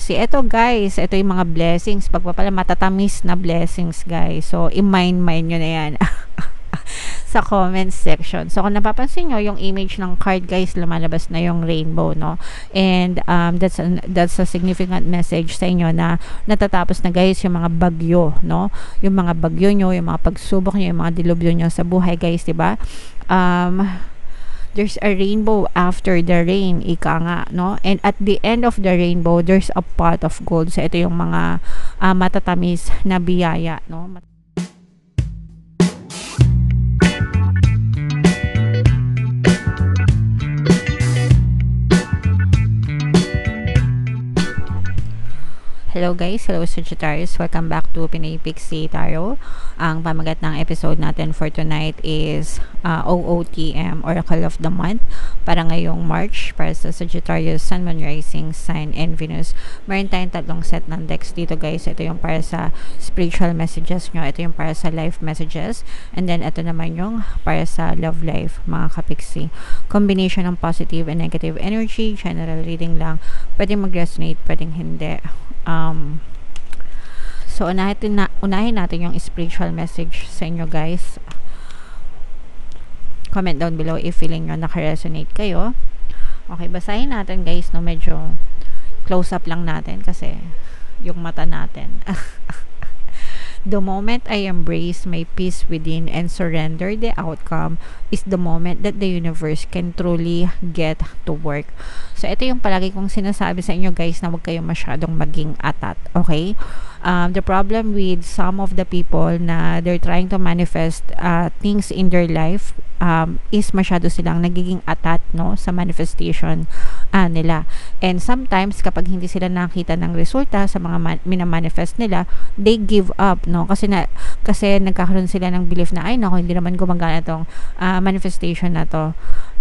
kapiksi. Ito guys, ito yung mga blessings. Pagpapala matatamis na blessings guys. So, i-mind nyo na yan. Sa comment section. So, kung napapansin nyo, yung image ng card guys, lumalabas na yung rainbow, no? And that's a significant message sa inyo na natatapos na guys yung mga bagyo, no? Yung mga bagyo nyo, yung mga pagsubok nyo, yung mga dilubyo nyo sa buhay guys, diba? There's a rainbow after the rain, ika nga, no? And at the end of the rainbow, there's a pot of gold. So, ito yung mga matatamis na biyaya, no? Hello guys, hello Sagittarius. Welcome back to Pinay Pixie Tarot. Ang pamagat ng episode natin for tonight is OOTM, Oracle of the Month, para ngayong March, para sa Sagittarius, Sun, Moon, Rising, Sign, and Venus. Meron tayong tatlong set ng decks dito guys. Ito yung para sa spiritual messages nyo, ito yung para sa life messages, and then ito naman yung para sa love life, mga kapixie. Combination ng positive and negative energy, general reading lang. Pwedeng mag-resonate, pwedeng hindi. So unahin natin yung spiritual message sa inyo guys. Comment down below if feeling nyo naka-resonate kayo. Okay, basahin natin guys, no? Medyo close up lang natin kasi yung mata natin. The moment I embrace my peace within and surrender the outcome is the moment that the universe can truly get to work. So, ito yung palagi kong sinasabi sa inyo guys, na huwag kayong masyadong maging atat. Okay? The problem with some of the people na they're trying to manifest things in their life is masyado silang nagiging atat, no, sa manifestation nila. And sometimes kapag hindi sila nakita ng resulta sa mga minamanifest nila, they give up, no, kasi nagkakaroon sila ng belief na ay nako, hindi naman gumagana tong manifestation na to.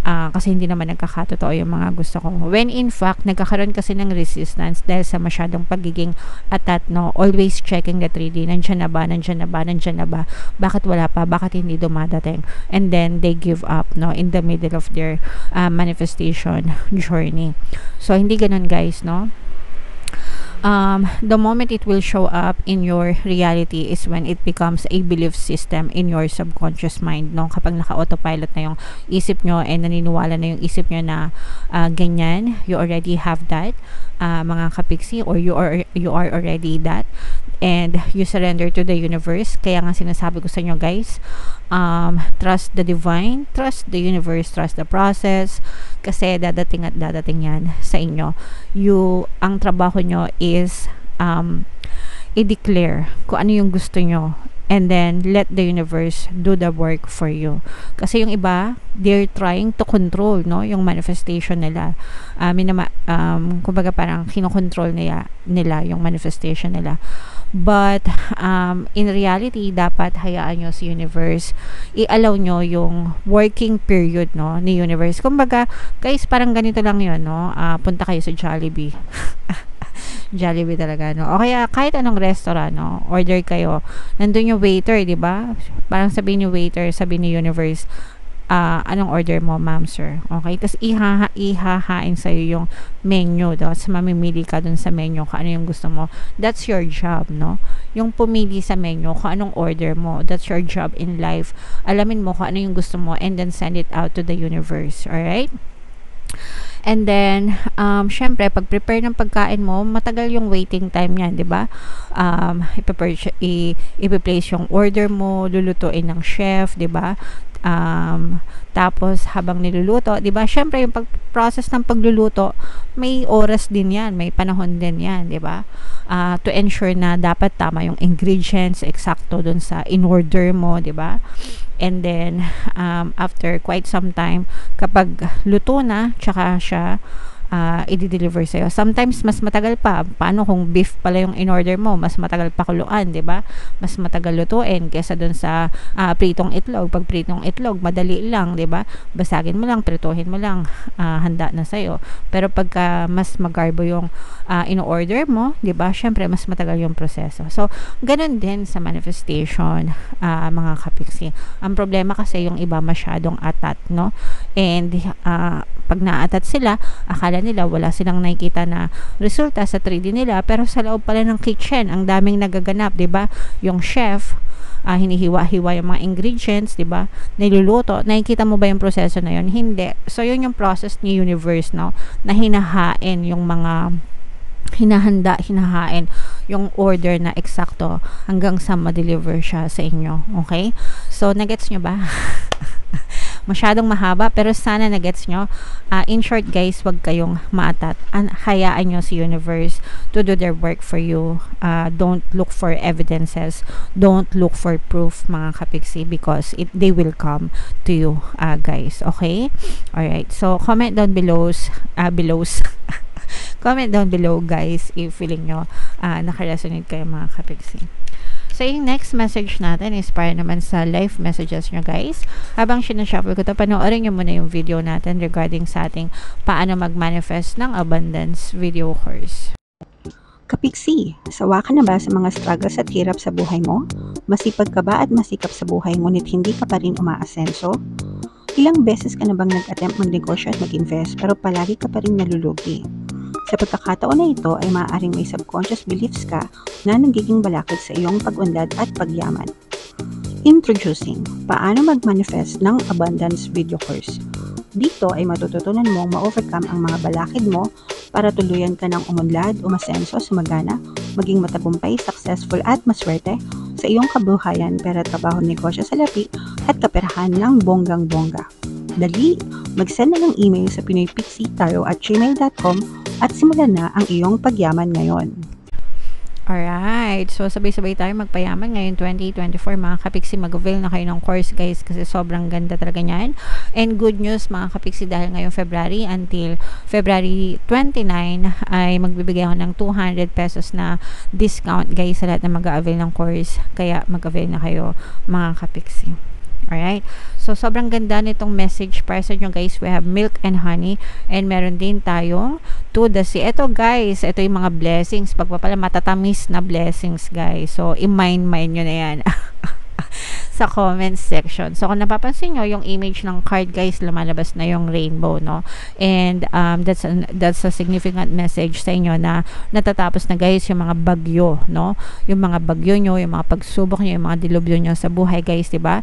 Kasi hindi naman nagkakatotoo yung mga gusto ko. When in fact, nagkakaroon kasi ng resistance dahil sa masyadong pagiging atat, no? Always checking the 3D. Nandiyan na ba? Nandiyan na ba? Nandiyan na ba? Bakit wala pa? Bakit hindi dumadating? And then, they give up, no? In the middle of their manifestation journey. So, hindi ganun guys, no? The moment it will show up in your reality is when it becomes a belief system in your subconscious mind, no? Kapag naka-autopilot na yung isip nyo and naniniwala na yung isip nyo na ganyan, you already have that, mga kapiksi, or you are already that, and you surrender to the universe. Kaya nga sinasabi ko sa inyo guys, trust the divine, trust the universe, trust the process, kasi dadating at dadating yan sa inyo. Ang trabaho nyo is i-declare kung ano yung gusto nyo, and then let the universe do the work for you. Kasi yung iba, they're trying to control, no, yung manifestation nila. Kumbaga parang kinokontrol nila yung manifestation nila. But in reality, dapat hayaan nyo si universe, i-allow nyo yung working period, no, ni universe. Kumbaga guys, parang ganito lang yun, no? Punta kayo sa Jollibee. Jollibee talaga, no? O kaya kahit anong restaurant, no? Order kayo, nandun yung waiter, di ba? Parang sabihin yung waiter, sabihin ni universe, anong order mo, ma'am, sir? Okay? Tapos ihahain sa'yo yung menu, tapos mamimili ka dun sa menu kung ano yung gusto mo. That's your job, no? Yung pumili sa menu kung anong order mo, that's your job in life. Alamin mo kung ano yung gusto mo and then send it out to the universe. Alright? And then, syempre, pag prepare ng pagkain mo, matagal yung waiting time niyan, di ba? I-place yung order mo, lulutuin ng chef, di ba? Tapos habang niluluto, 'di ba? Syempre yung process ng pagluluto, may oras din 'yan, may panahon din 'yan, 'di ba? To ensure na dapat tama yung ingredients, eksakto dun sa in-order mo, 'di ba? And then after quite some time, kapag luto na, tsaka siya i-deliver sa'yo. Sometimes, mas matagal pa. Paano kung beef pala yung in-order mo? Mas matagal pa kuluan, di ba? Mas matagal lutuin kesa dun sa pritong itlog. Pag pritong itlog, madali lang, di ba? Basagin mo lang, prituhin mo lang, handa na sa'yo. Pero pagka mas magarbo yung in-order mo, di ba? Syempre, mas matagal yung proseso. So, ganun din sa manifestation, mga kapiksi. Ang problema kasi yung iba masyadong atat, no? And, pag naatat sila, akala nila wala silang nakikita na resulta sa 3D nila, pero sa loob pala ng kitchen, ang daming nagaganap, 'di ba? Yung chef, hinihiwa-hiwa yung mga ingredients, 'di ba? Niluluto. Nakikita mo ba yung proseso na yun? Hindi. So yun yung process ni universe, no? Na hinahain yung mga hinahain yung order na eksakto hanggang sa ma-deliver siya sa inyo. Okay? So, nagets nyo ba? Masyadong mahaba, pero sana nagets nyo. In short, guys, wag kayong maatat. Hayaan nyo si universe to do their work for you. Don't look for evidences. Don't look for proof, mga kapiksi, because they will come to you, guys. Okay? Alright. So, comment down below. Comment down below, guys, if feeling nyo nakaresonate kayo, mga kapiksi. So, yung next message natin is para naman sa live messages nyo, guys. Habang sinashuffle ko ito, panoorin nyo muna yung video natin regarding sa ating paano mag-manifest ng abundance video course. Kapiksi, sawa ka na ba sa mga struggles at hirap sa buhay mo? Masipag ka ba at masikap sa buhay ngunit hindi ka pa rin umaasenso? Ilang beses ka na bang nag-attempt magnegosyo at mag-invest pero palagi ka pa rin nalulugi? Sa pagkakataon na ito ay maaaring may subconscious beliefs ka na nagiging balakid sa iyong pag-unlad at pagyaman. Introducing, paano mag-manifest ng abundance video course. Dito ay matututunan mong ma-overcome ang mga balakid mo para tuluyan ka ng umunlad, umasenso, sumagana, maging matagumpay, successful at maswerte sa iyong kabuhayan, pera, trabaho, negosyo, salapi at kaperahan ng bonggang-bongga. Dali, mag-send na ng email sa pinoypixitaro@gmail.com at simulan na ang iyong pagyaman ngayon. Alright, so sabay-sabay tayo magpayaman ngayon 2024, mga kapiksi. Mag-avail na kayo ng course, guys, kasi sobrang ganda talaga niyan. And good news, mga kapiksi, dahil ngayong February until February 29 ay magbibigay ako ng 200 pesos na discount, guys, sa lahat na mag-avail ng course. Kaya mag-avail na kayo, mga kapiksi. Alright, so sobrang ganda nitong message para sa inyo, guys. We have milk and honey, and meron din tayong to the sea. Ito, guys, ito yung mga blessings, pagpapala matatamis na blessings, guys. So i-mind nyo na yan sa comment section. So kung napapansin nyo, yung image ng card, guys, lumalabas na yung rainbow, no? And that's a significant message sa inyo na natatapos na, guys, yung mga bagyo, no? Yung mga bagyo nyo, yung mga pagsubok nyo, yung mga dilubyo nyo sa buhay, guys, diba?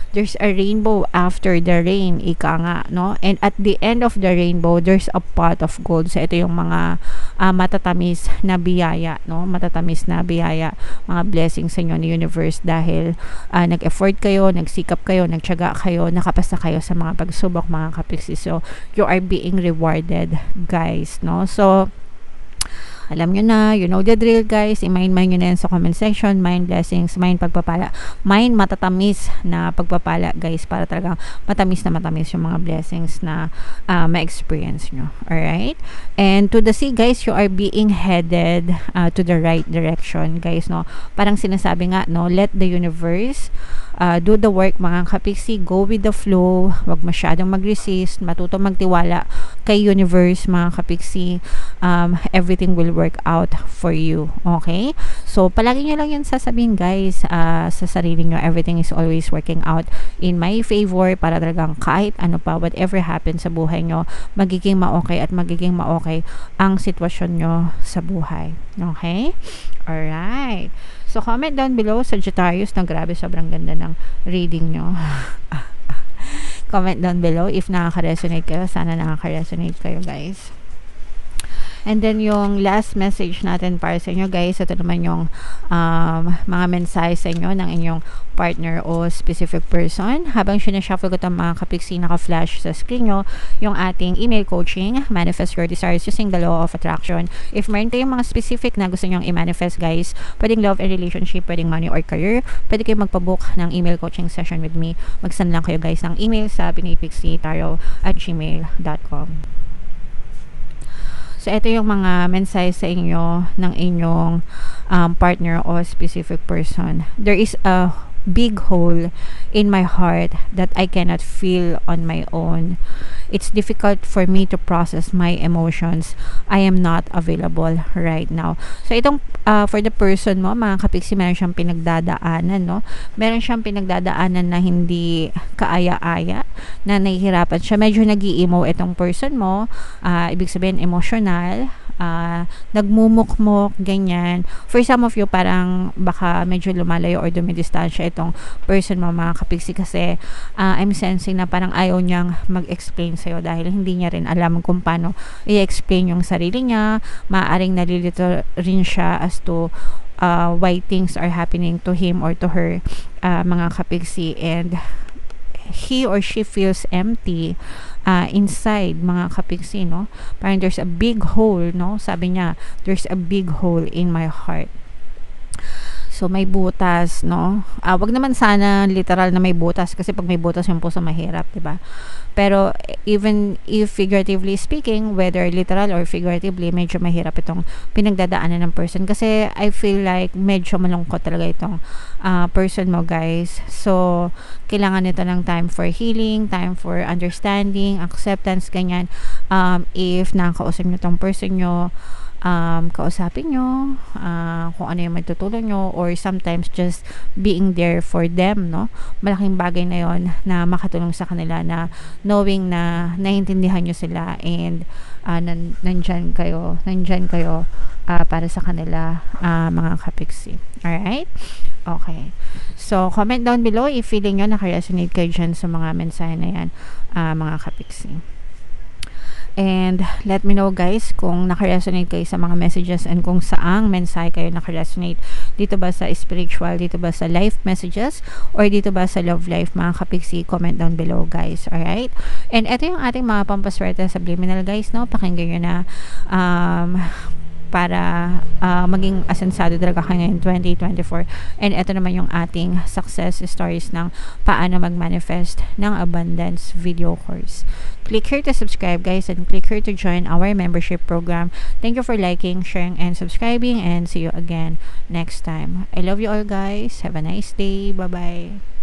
There's a rainbow after the rain, ika nga, no? And at the end of the rainbow, there's a pot of gold. So ito yung mga matatamis na biyaya, no? Matatamis na biyaya, mga blessings sa inyo ni universe dahil nag-effort kayo, nagsikap kayo, nagtiyaga kayo, nakapasa kayo sa mga pagsubok, mga kapiksi. So you are being rewarded, guys, no? So alam nyo na, you know the drill, guys. I-mind nyo na yan sa comment section. Mind blessings, mind pagpapala, mind matatamis na pagpapala, guys, para talagang matamis na matamis yung mga blessings na ma-experience nyo. Alright? And to the sea, guys, you are being headed to the right direction, guys, no? Parang sinasabi nga, no? Let the universe do the work, mga kapiksi. Go with the flow. Wag masyadong mag-resist. Matuto magtiwala kay universe, mga kapiksi. Everything will work out for you. Okay? So, palagi nyo lang yun sasabihin, guys, sa sarili nyo. Everything is always working out in my favor para talagang kahit ano pa, whatever happens sa buhay nyo, magiging ma-okay at magiging ma-okay ang sitwasyon nyo sa buhay. Okay? Alright. So, comment down below, Sagittarius, na grabe, sobrang ganda ng reading nyo. Comment down below if nakaka-resonate kayo. Sana nakaka-resonate kayo, guys. And then yung last message natin para sa inyo, guys, ito naman yung mga mensahe sa inyo ng inyong partner o specific person. Habang sinashuffle ko itong mga kapiksi, naka-flash sa screen nyo yung ating email coaching, Manifest Your Desires Using the Law of Attraction. If meron kayong mga specific na gusto nyong i-manifest, guys, pwedeng love and relationship, pwedeng money or career, pwede kayong magpabook ng email coaching session with me. Mag-send lang kayo, guys, ng email sa pinoypixitaro@gmail.com. So, ito yung mga mensahe sa inyo ng inyong partner o specific person. There is a big hole in my heart that I cannot feel on my own. It's difficult for me to process my emotions. I am not available right now. So itong for the person mo, mga kapiksi, meron siyang pinagdadaanan, no? Meron siyang pinagdadaanan na hindi kaaya-aya, na nahihirapan siya. Medyo nag-i-emo itong person mo. Ibig sabihin, emotional. Nagmumukmok, ganyan. For some of you, parang baka medyo lumalayo or dumidistansya itong person mo, mga kapiksi, kasi I'm sensing na parang ayaw niyang mag-explain sa'yo dahil hindi niya rin alam kung paano i-explain yung sarili niya. Maaaring nalilito rin siya as to why things are happening to him or to her, mga kapiksi, and he or she feels empty inside, mga kapiksi, no? Parang there's a big hole, no? Sabi niya, there's a big hole in my heart. So, may butas, no? Wag naman sana literal na may butas, kasi pag may butas yung puso, mahirap, diba? Pero, even if figuratively speaking, whether literal or figuratively, medyo mahirap itong pinagdadaanan ng person. Kasi, I feel like medyo malungkot talaga itong person mo, guys. So, kailangan nito ng time for healing, time for understanding, acceptance, ganyan. If nakakausap nyo itong person nyo, kausapin nyo kung ano yung magtutulong nyo, or sometimes just being there for them, no? Malaking bagay na yon na makatulong sa kanila, na knowing na naiintindihan nyo sila, and nandyan kayo para sa kanila, mga kapiksi. Alright? Okay. So, comment down below if feeling nyo nakaresonate kayo dyan sa mga mensahe na yan, mga kapiksi. And let me know, guys, kung nakaresonate kayo sa mga messages, and kung saang mensahe kayo nakaresonate. Dito ba sa spiritual, dito ba sa life messages, or dito ba sa love life, mga kapiksi? Comment down below, guys. Alright? And ito yung ating mga pampaswerte subliminal, guys, no? Pakinggan nyo na para maging asensado talaga kayo ngayong 2024. And ito naman yung ating success stories ng paano mag-manifest ng abundance video course. Click here to subscribe, guys, and click here to join our membership program. Thank you for liking, sharing, and subscribing, and see you again next time. I love you all, guys. Have a nice day. Bye-bye.